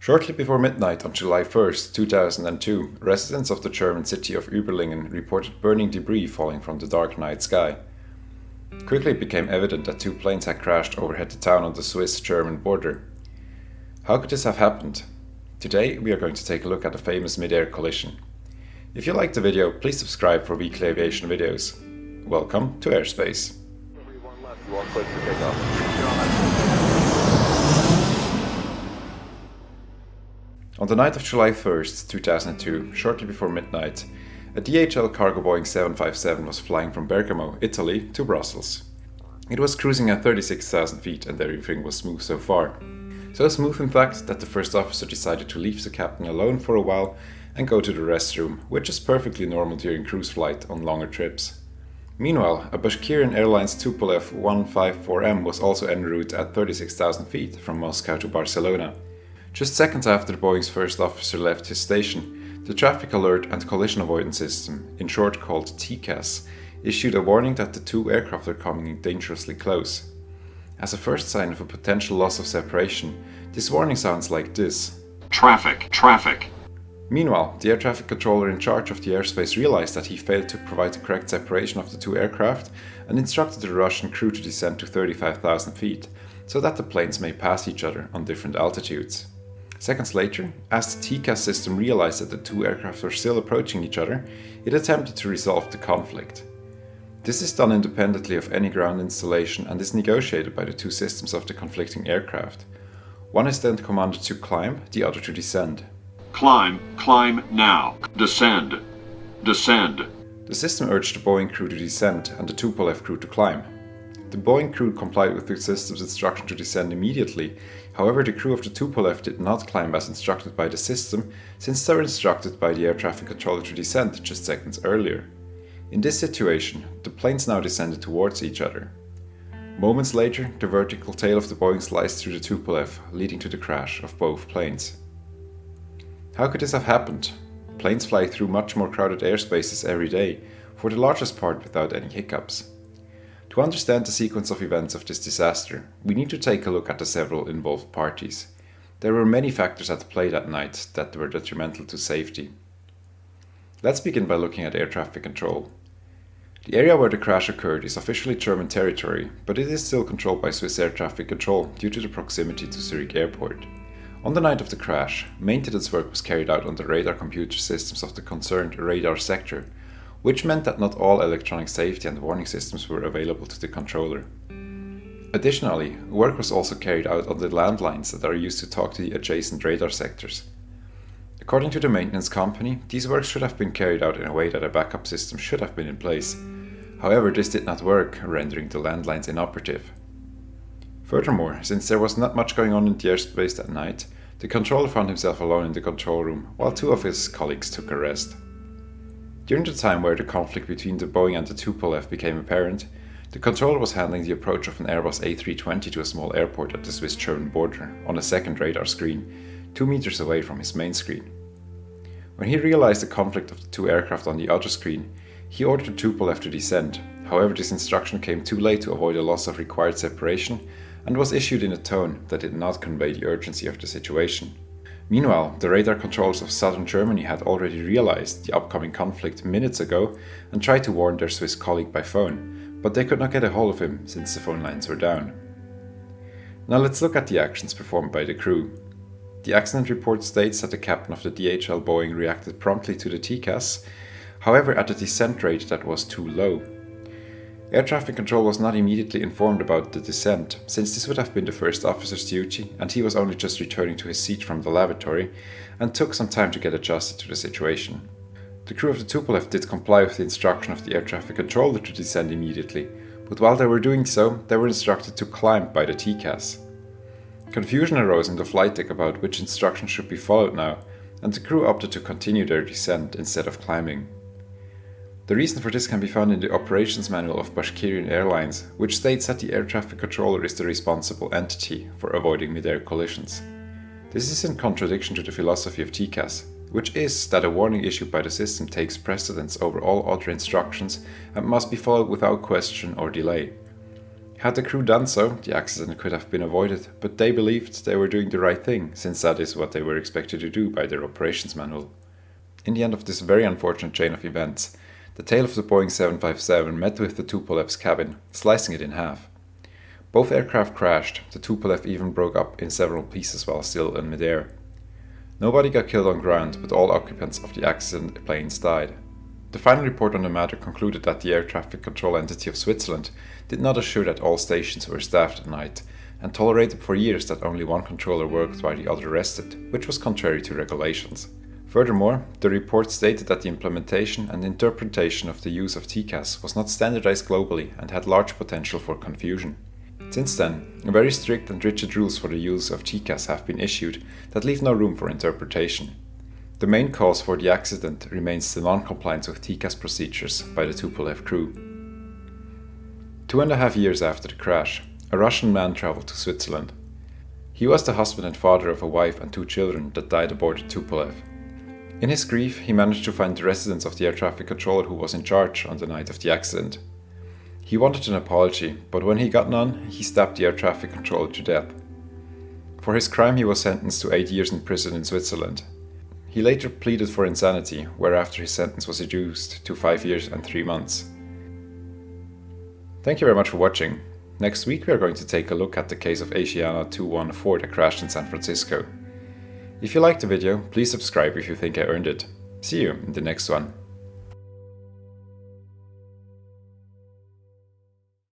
Shortly before midnight on July 1st, 2002, residents of the German city of Überlingen reported burning debris falling from the dark night sky. Quickly it became evident that two planes had crashed overhead the town on the Swiss-German border. How could this have happened? Today we are going to take a look at a famous mid-air collision. If you liked the video, please subscribe for weekly aviation videos. Welcome to Airspace. On the night of July 1st, 2002, shortly before midnight, a DHL cargo Boeing 757 was flying from Bergamo, Italy to Brussels. It was cruising at 36,000 feet and everything was smooth so far. So smooth in fact that the first officer decided to leave the captain alone for a while and go to the restroom, which is perfectly normal during cruise flight on longer trips. Meanwhile, a Bashkirian Airlines Tupolev 154M was en route at 36,000 feet from Moscow to Barcelona. Just seconds after Boeing's first officer left his station, the Traffic Alert and Collision Avoidance System, in short called TCAS, issued a warning that the two aircraft were coming dangerously close. As a first sign of a potential loss of separation, this warning sounds like this: Traffic, traffic. Meanwhile, the air traffic controller in charge of the airspace realized that he failed to provide the correct separation of the two aircraft and instructed the Russian crew to descend to 35,000 feet, so that the planes may pass each other on different altitudes. Seconds later, as the TCAS system realized that the two aircraft were still approaching each other, it attempted to resolve the conflict. This is done independently of any ground installation and is negotiated by the two systems of the conflicting aircraft. One is then commanded to climb, the other to descend. Climb, climb now. Descend, descend. The system urged the Boeing crew to descend and the Tupolev crew to climb. The Boeing crew complied with the system's instruction to descend immediately. However, the crew of the Tupolev did not climb as instructed by the system, since they were instructed by the air traffic controller to descend just seconds earlier. In this situation, the planes now descended towards each other. Moments later, the vertical tail of the Boeing sliced through the Tupolev, leading to the crash of both planes. How could this have happened? Planes fly through much more crowded airspaces every day, for the largest part without any hiccups. To understand the sequence of events of this disaster, we need to take a look at the several involved parties. There were many factors at play that night that were detrimental to safety. Let's begin by looking at air traffic control. The area where the crash occurred is officially German territory, but it is still controlled by Swiss air traffic control due to the proximity to Zurich Airport. On the night of the crash, maintenance work was carried out on the radar computer systems of the concerned radar sector, which meant that not all electronic safety and warning systems were available to the controller. Additionally, work was also carried out on the landlines that are used to talk to the adjacent radar sectors. According to the maintenance company, these works should have been carried out in a way that a backup system should have been in place. However, this did not work, rendering the landlines inoperative. Furthermore, since there was not much going on in the airspace that night, the controller found himself alone in the control room, while two of his colleagues took a rest. During the time where the conflict between the Boeing and the Tupolev became apparent, the controller was handling the approach of an Airbus A320 to a small airport at the Swiss-German border on a second radar screen, 2 meters away from his main screen. When he realized the conflict of the two aircraft on the other screen, he ordered the Tupolev to descend. However, this instruction came too late to avoid a loss of required separation and was issued in a tone that did not convey the urgency of the situation. Meanwhile, the radar controllers of southern Germany had already realized the upcoming conflict minutes ago and tried to warn their Swiss colleague by phone, but they could not get a hold of him since the phone lines were down. Now let's look at the actions performed by the crew. The accident report states that the captain of the DHL Boeing reacted promptly to the TCAS, however at a descent rate that was too low. Air traffic control was not immediately informed about the descent, since this would have been the first officer's duty and he was only just returning to his seat from the lavatory and took some time to get adjusted to the situation. The crew of the Tupolev did comply with the instruction of the air traffic controller to descend immediately, but while they were doing so, they were instructed to climb by the TCAS. Confusion arose in the flight deck about which instruction should be followed now, and the crew opted to continue their descent instead of climbing. The reason for this can be found in the operations manual of Bashkirian Airlines, which states that the air traffic controller is the responsible entity for avoiding mid-air collisions. This is in contradiction to the philosophy of TCAS, which is that a warning issued by the system takes precedence over all other instructions and must be followed without question or delay. Had the crew done so, the accident could have been avoided, but they believed they were doing the right thing, since that is what they were expected to do by their operations manual. In the end of this very unfortunate chain of events, the tail of the Boeing 757 met with the Tupolev's cabin, slicing it in half. Both aircraft crashed, the Tupolev even broke up in several pieces while still in midair. Nobody got killed on ground, but all occupants of the accident planes died. The final report on the matter concluded that the air traffic control entity of Switzerland did not assure that all stations were staffed at night, and tolerated for years that only one controller worked while the other rested, which was contrary to regulations. Furthermore, the report stated that the implementation and interpretation of the use of TCAS was not standardized globally and had large potential for confusion. Since then, very strict and rigid rules for the use of TCAS have been issued that leave no room for interpretation. The main cause for the accident remains the non-compliance with TCAS procedures by the Tupolev crew. 2.5 years after the crash, a Russian man traveled to Switzerland. He was the husband and father of a wife and 2 children that died aboard the Tupolev. In his grief, he managed to find the residence of the air traffic controller who was in charge on the night of the accident. He wanted an apology, but when he got none, he stabbed the air traffic controller to death. For his crime, he was sentenced to 8 years in prison in Switzerland. He later pleaded for insanity, whereafter his sentence was reduced to 5 years and 3 months. Thank you very much for watching. Next week we are going to take a look at the case of Asiana 214 that crashed in San Francisco. If you liked the video, please subscribe if you think I earned it. See you in the next one.